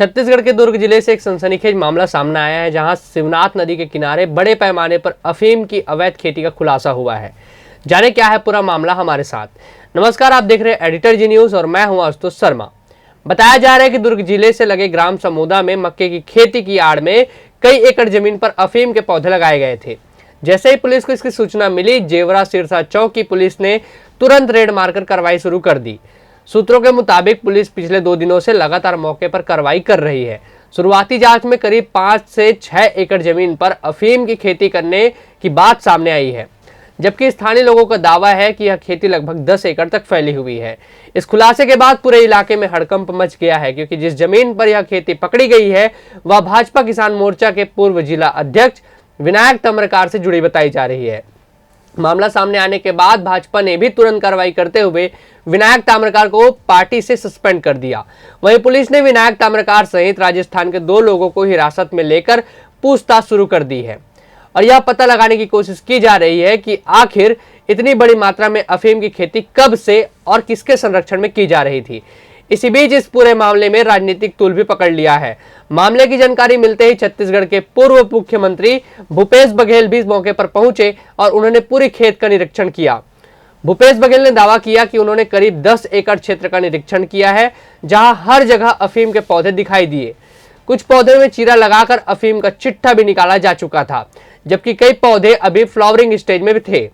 छत्तीसगढ़ के दुर्ग जिले से एक सनसनीखेज मामला सामने आया है, जहां शिवनाथ नदी के किनारे बड़े पैमाने पर अफीम की अवैध खेती का खुलासा हुआ है। जाने क्या है पूरा मामला हमारे साथ। नमस्कार, आप देख रहे हैं एडिटर जी न्यूज और मैं हूं आशुतोष शर्मा। बताया जा रहा है कि दुर्ग जिले से लगे ग्राम समूदा में मक्के की खेती की आड़ में कई एकड़ जमीन पर अफीम के पौधे लगाए गए थे। जैसे ही पुलिस को इसकी सूचना मिली, जेवरा सिरसा चौक की पुलिस ने तुरंत रेड मारकर कार्रवाई शुरू कर दी। सूत्रों के मुताबिक पुलिस पिछले 2 दिनों से लगातार मौके पर कार्रवाई कर रही है। शुरुआती जांच में करीब 5 से 6 एकड़ जमीन पर अफीम की खेती करने की बात सामने आई है, जबकि स्थानीय लोगों का दावा है कि यह खेती लगभग 10 एकड़ तक फैली हुई है। इस खुलासे के बाद पूरे इलाके में हड़कंप मच गया है, क्योंकि जिस जमीन पर यह खेती पकड़ी गई है वह भाजपा किसान मोर्चा के पूर्व जिला अध्यक्ष विनायक तमरकार से जुड़ी बताई जा रही है। मामला सामने आने के बाद भाजपा ने भी तुरंत कार्रवाई करते हुए विनायक ताम्रकार को पार्टी से सस्पेंड कर दिया। वहीं पुलिस ने विनायक ताम्रकार सहित राजस्थान के 2 लोगों को हिरासत में लेकर पूछताछ शुरू कर दी है और यह पता लगाने की कोशिश की जा रही है कि आखिर इतनी बड़ी मात्रा में अफीम की खेती कब से और किसके संरक्षण में की जा रही थी। इसी बीच इस पूरे मामले में राजनीतिक तूल भी पकड़ लिया है। मामले की जानकारी मिलते ही छत्तीसगढ़ के पूर्व मुख्यमंत्री भूपेश बघेल भी इस मौके पर पहुंचे और उन्होंने पूरी खेत का निरीक्षण किया। भूपेश बघेल ने दावा किया कि उन्होंने करीब 10 एकड़ क्षेत्र का निरीक्षण किया है, जहां हर जगह अफीम के पौधे दिखाई दिए। कुछ पौधे में चीरा लगाकर अफीम का चिट्ठा भी निकाला जा चुका था, जबकि कई पौधे अभी फ्लावरिंग स्टेज में भी थे।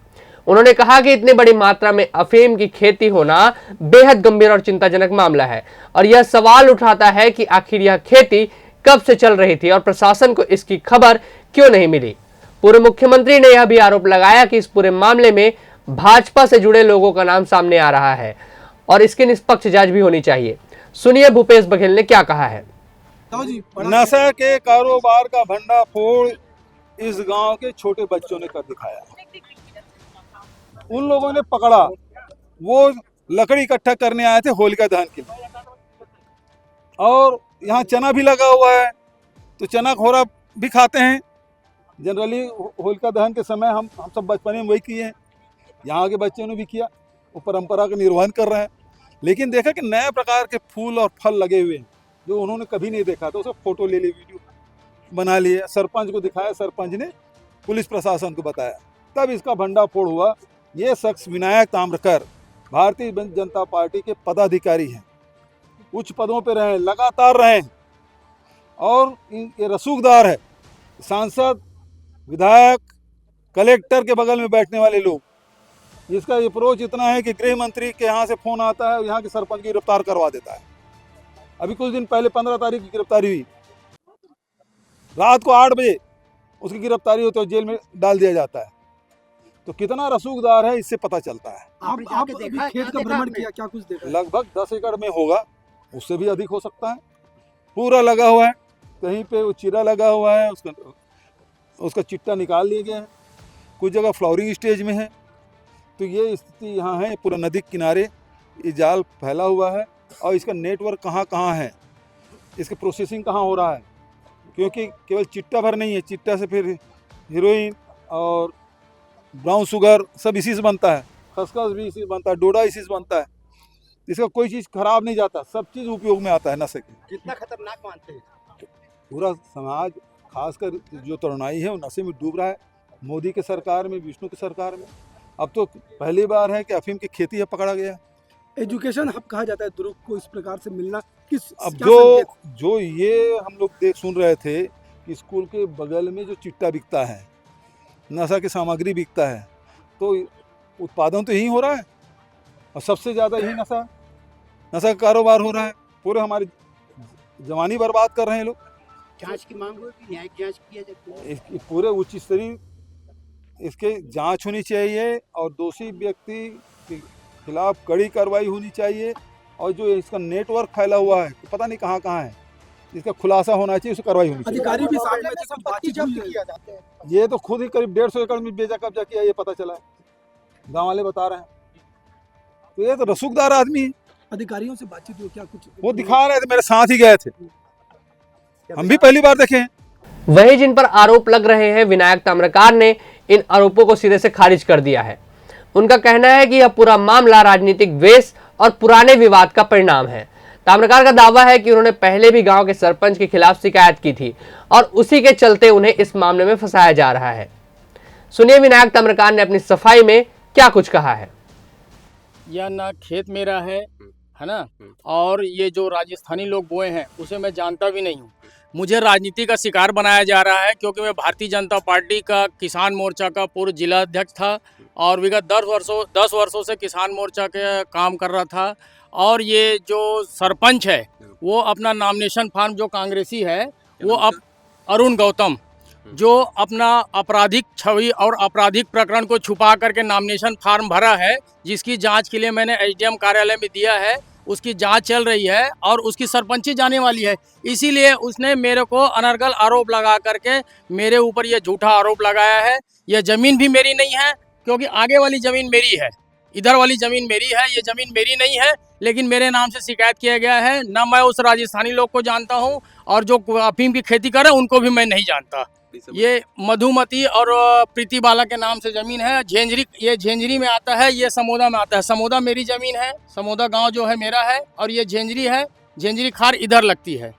उन्होंने कहा कि इतनी बड़ी मात्रा में अफीम की खेती होना बेहद गंभीर और चिंताजनक मामला है और यह सवाल उठाता है कि आखिर यह खेती कब से चल रही थी और प्रशासन को इसकी खबर क्यों नहीं मिली। पूर्व मुख्यमंत्री ने यह भी आरोप लगाया कि इस पूरे मामले में भाजपा से जुड़े लोगों का नाम सामने आ रहा है और इसकी निष्पक्ष जांच भी होनी चाहिए। सुनिए भूपेश बघेल ने क्या कहा है। नशा के कारोबार का भंडाफोड़ इस गांव के छोटे बच्चों ने कर दिखाया। उन लोगों ने पकड़ा, वो लकड़ी इकट्ठा करने आए थे होलिका दहन के लिए, और यहाँ चना भी लगा हुआ है, तो चना खोरा भी खाते हैं। जनरली होलिका दहन के समय हम सब बचपन में वही किए हैं, यहाँ के बच्चों ने भी किया, वो परंपरा का निर्वहन कर रहे हैं। लेकिन देखा कि नए प्रकार के फूल और फल लगे हुए हैं जो उन्होंने कभी नहीं देखा, तो उसे फोटो ले ली, वीडियो बना लिए, सरपंच को दिखाया, सरपंच ने पुलिस प्रशासन को बताया, तब इसका भंडाफोड़ हुआ। ये शख्स विनायक ताम्रकर भारतीय जनता पार्टी के पदाधिकारी हैं, उच्च पदों पर रहे, लगातार रहे और ये रसूखदार है। सांसद, विधायक, कलेक्टर के बगल में बैठने वाले लोग, इसका अप्रोच इतना है कि गृह मंत्री के यहाँ से फोन आता है, यहाँ के सरपंच की गिरफ्तार करवा देता है। अभी कुछ दिन पहले 15 तारीख की गिरफ्तारी हुई, रात को 8 बजे उसकी गिरफ्तारी होती है, जेल में डाल दिया जाता है। तो कितना रसूखदार है इससे पता चलता है। आप खेत का भ्रमण किया, क्या कुछ देखा? लगभग 10 एकड़ में होगा, उससे भी अधिक हो सकता है। पूरा लगा हुआ है, कहीं पे वो चीरा लगा हुआ है, उसका चिट्टा निकाल लिए गए हैं, कुछ जगह फ्लावरिंग स्टेज में है। तो ये स्थिति यहाँ है, पूरा नदी किनारे ये जाल फैला हुआ है और इसका नेटवर्क कहाँ कहाँ है, इसका प्रोसेसिंग कहाँ हो रहा है, क्योंकि केवल चिट्टा भर नहीं है, चिट्टा से फिर हीरोइन और ब्राउन शुगर सब इसी से बनता है, खसखस भी इसी से बनता है, डोडा इसी से बनता है। इसका कोई चीज़ खराब नहीं जाता, सब चीज़ उपयोग में आता है नशे के। कितना खतरनाक मानते हैं? पूरा समाज, खासकर जो तरुणाई है, वो नशे में डूब रहा है। मोदी के सरकार में, विष्णु की सरकार में अब तो पहली बार है कि अफीम की खेती है पकड़ा गया। एजुकेशन हब कहा जाता है दुर्ग को, इस प्रकार से मिलना किस अब क्या जो ये हम लोग सुन रहे थे कि स्कूल के बगल में जो चिट्टा बिकता है, नशा की सामग्री बिकता है, तो उत्पादन तो यही हो रहा है और सबसे ज़्यादा यही नशा का कारोबार हो रहा है। पूरे हमारी जवानी बर्बाद कर रहे हैं लोग। जांच की मांग होगी, न्यायिक जांच किया जाता है। इसकी पूरे उच्च स्तरीय इसके जांच होनी चाहिए और दोषी व्यक्ति के खिलाफ कड़ी कार्रवाई होनी चाहिए। और जो इसका नेटवर्क फैला हुआ है, पता नहीं कहाँ कहाँ है, इसका खुलासा होना चाहिए, उसकी कार्रवाई होनी चाहिए। अधिकारी भी साथ में संपत्ति जब्त किया जाता है। ये तो खुद ही करीब 150 एकड़ में बेचा कब्जा किया, ये पता चला है, गाँव वाले बता रहे हैं। तो ये तो रसूखदार आदमी है। अधिकारियों से बातचीत हुई क्या? कुछ वो दिखा रहे थे, मेरे साथ ही गए थे, हम भी पहली बार देखे हैं। वही जिन पर आरोप लग रहे हैं, विनायक ताम्रकार ने इन आरोपों को सिरे से खारिज कर दिया है। उनका कहना है कि यह पूरा मामला राजनीतिक द्वेष और पुराने विवाद का परिणाम है। ताम्रकार का दावा है कि उन्होंने पहले भी गांव के सरपंच के खिलाफ शिकायत की थी और उसी के चलते उन्हें इस मामले में फंसाया जा रहा है। सुनिए विनायक ताम्रकार ने अपनी सफाई में क्या कुछ कहा है। यह ना खेत मेरा है ना, और ये जो राजस्थानी लोग बोए हैं उसे मैं जानता भी नहीं हूँ। मुझे राजनीति का शिकार बनाया जा रहा है क्योंकि मैं भारतीय जनता पार्टी का किसान मोर्चा का पूर्व जिला अध्यक्ष था और विगत 10 वर्षों से किसान मोर्चा के काम कर रहा था। और ये जो सरपंच है वो अपना नॉमिनेशन फॉर्म, जो कांग्रेसी है वो अब अरुण गौतम, जो अपना आपराधिक छवि और आपराधिक प्रकरण को छुपा करके नॉमिनेशन फॉर्म भरा है, जिसकी जांच के लिए मैंने एसडीएम कार्यालय में दिया है, उसकी जांच चल रही है और उसकी सरपंची जाने वाली है। इसीलिए उसने मेरे को अनर्गल आरोप लगा करके मेरे ऊपर ये झूठा आरोप लगाया है। यह ज़मीन भी मेरी नहीं है क्योंकि आगे वाली ज़मीन मेरी है, इधर वाली ज़मीन मेरी है, ये ज़मीन मेरी नहीं है, लेकिन मेरे नाम से शिकायत किया गया है। ना मैं उस राजस्थानी लोग को जानता हूँ और जो अफीम की खेती कर रहे हैं उनको भी मैं नहीं जानता। ये मधुमती और प्रीति बाला के नाम से ज़मीन है। झेंझरी, ये झेंझरी में आता है, ये समोदा में आता है। समोदा मेरी ज़मीन है, समोदा गांव जो है मेरा है, और ये झेंझरी है, झेंझरी खार इधर लगती है।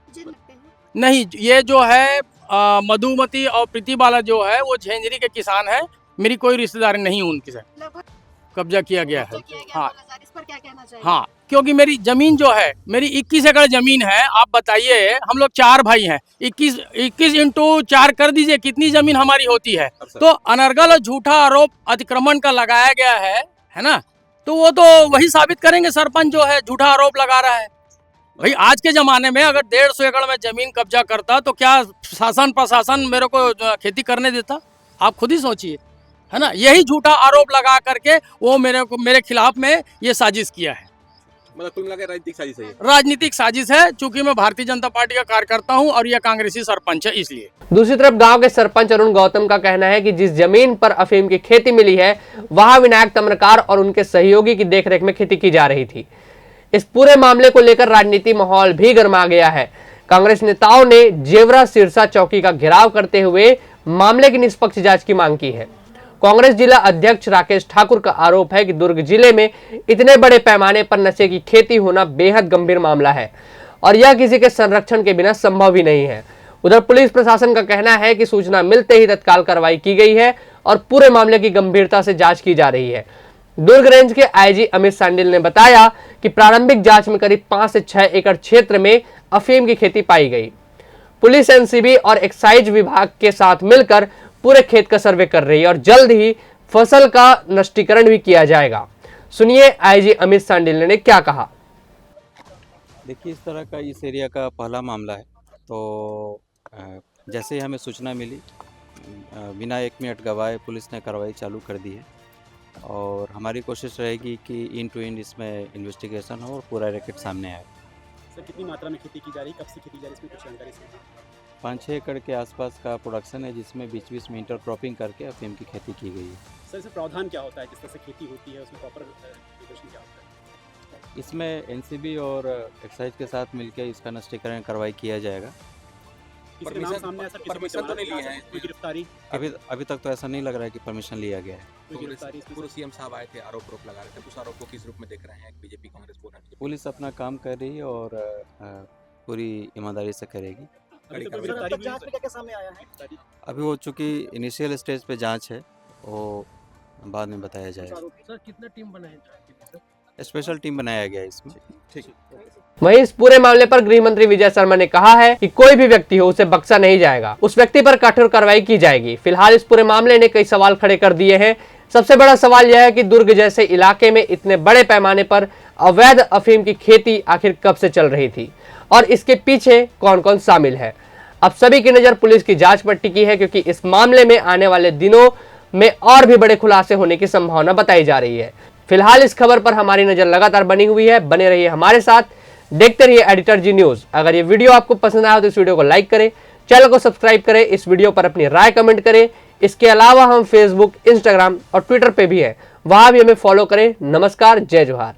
नहीं, ये जो है मधुमती और प्रीति बाला जो है वो झेंझरी के किसान है, मेरी कोई रिश्तेदारी नहीं उनकी से। कब्जा किया गया है। हाँ इस पर क्या कहना चाहिए? हाँ, क्योंकि मेरी जमीन जो है, मेरी 21 एकड़ जमीन है। आप बताइए, हम लोग 4 भाई हैं, 21 इंटू 4 कर दीजिए, कितनी जमीन हमारी होती है। तो अनर्गल और झूठा आरोप अतिक्रमण का लगाया गया है ना, तो वो तो वही साबित करेंगे सरपंच जो है झूठा आरोप लगा रहा है। भाई आज के ज़माने में अगर 150 एकड़ में ज़मीन कब्जा करता तो क्या शासन प्रशासन मेरे को खेती करने देता? आप खुद ही सोचिए, है ना। यही झूठा आरोप लगा करके वो मेरे खिलाफ में ये साजिश किया है। मतलब कुल मिलाकर राजनीतिक साजिश है ये। राजनीतिक साजिश है, चूंकि मैं भारतीय जनता पार्टी का कार्यकर्ता हूं और यह कांग्रेसी सरपंच है, इसलिए। दूसरी तरफ गांव के सरपंच अरुण गौतम का कहना है कि जिस जमीन पर अफीम की खेती मिली है वहां विनायक ताम्रकार और उनके सहयोगी की देखरेख में खेती की जा रही थी। इस पूरे मामले को लेकर राजनीति माहौल भी गर्मा गया है। कांग्रेस नेताओं ने जेवरा सिरसा चौकी का घेराव करते हुए मामले की निष्पक्ष जांच की मांग की है। कांग्रेस जिला अध्यक्ष राकेश ठाकुर का आरोप है कि दुर्ग जिले में इतने बड़े पैमाने पर नशे की खेती होना बेहद गंभीर मामला है और यह किसी के संरक्षण के बिना संभव ही नहीं है। उधर पुलिस प्रशासन का कहना है कि सूचना मिलते ही तत्काल कार्रवाई की गई है और पूरे मामले की गंभीरता से जांच की जा रही है। दुर्ग रेंज के आईजी अमित सांडिल ने बताया कि प्रारंभिक जांच में करीब 5 से 6 एकड़ क्षेत्र में अफीम की खेती पाई गई। पुलिस एनसीबी और एक्साइज विभाग के साथ मिलकर पूरे खेत का सर्वे कर रही है और जल्द ही फसल का नष्टीकरण भी किया जाएगा। सुनिए आईजी अमित सांडिल ने क्या कहा। देखिए, इस तरह का इस एरिया का पहला मामला है। तो जैसे ही हमें सूचना मिली, बिना 1 मिनट गवाए पुलिस ने कार्रवाई चालू कर दी है और हमारी कोशिश रहेगी कि इन टू इन इसमें इन्वेस्टिगेशन हो और पूरा रैकेट सामने आए। सर, कितनी मात्रा में खेती की जा रही है, कब से खेती जा रही है, इसमें कुछ जानकारी है? 5-6 एकड़ के आसपास का प्रोडक्शन है, जिसमें बीच में इंटरक्रॉपिंग करके अफीम की खेती की गई है। सर, इसमें प्रावधान क्या होता है, जिस तरह से खेती होती है उसमें प्रॉपर रेगुलेशन क्या होता है? इसमें एनसीबी और एक्साइज के साथ मिलकर इसका नष्टीकरण कार्रवाई किया जाएगा। किसके नाम सामने आया सर? परमिशन तो नहीं ली है? कोई गिरफ्तारी? अभी तक तो ऐसा नहीं लग रहा है कि परमिशन लिया गया है। कोई गिरफ्तारी इसमें? पूर्व सीएम साहब आए थे, आरोप लगा रहे थे, उस आरोप को किस रूप में देख रहे हैं? बीजेपी कांग्रेस बोला पुलिस अपना काम कर रही है और पूरी ईमानदारी से करेगी। अभी तक गिरफ्तारी भी जांच में क्या सामने आया है? अभी वो चूँकि इनिशियल स्टेज पे जांच है, वो बाद में बताया जाएगा। सर, कितना टीम बनाया जाए? स्पेशल टीम बनाया गया है इसमें। ठीक। वहीं इस पूरे मामले पर गृह मंत्री विजय शर्मा ने कहा है कि कोई भी व्यक्ति हो उसे बख्शा नहीं जाएगा, उस व्यक्ति पर कठोर कार्रवाई की जाएगी। फिलहाल इस पूरे मामले ने कई सवाल खड़े कर दिए हैं। सबसे बड़ा सवाल यह है कि दुर्ग जैसे इलाके में इतने बड़े पैमाने पर अवैध अफीम की खेती आखिर कब से चल रही थी और इसके पीछे कौन कौन शामिल है। अब सभी की नजर पुलिस की जांच पर टिकी है, क्योंकि इस मामले में आने वाले दिनों में और भी बड़े खुलासे होने की संभावना बताई जा रही है। फिलहाल इस खबर पर हमारी नजर लगातार बनी हुई है। बने रहिए हमारे साथ, देखते रहिए एडिटर जी न्यूज। अगर ये वीडियो आपको पसंद आया तो इस वीडियो को लाइक करें, चैनल को सब्सक्राइब करें, इस वीडियो पर अपनी राय कमेंट करें। इसके अलावा हम फेसबुक, इंस्टाग्राम और ट्विटर पे भी हैं, वहां भी हमें फॉलो करें। नमस्कार, जय जोहार।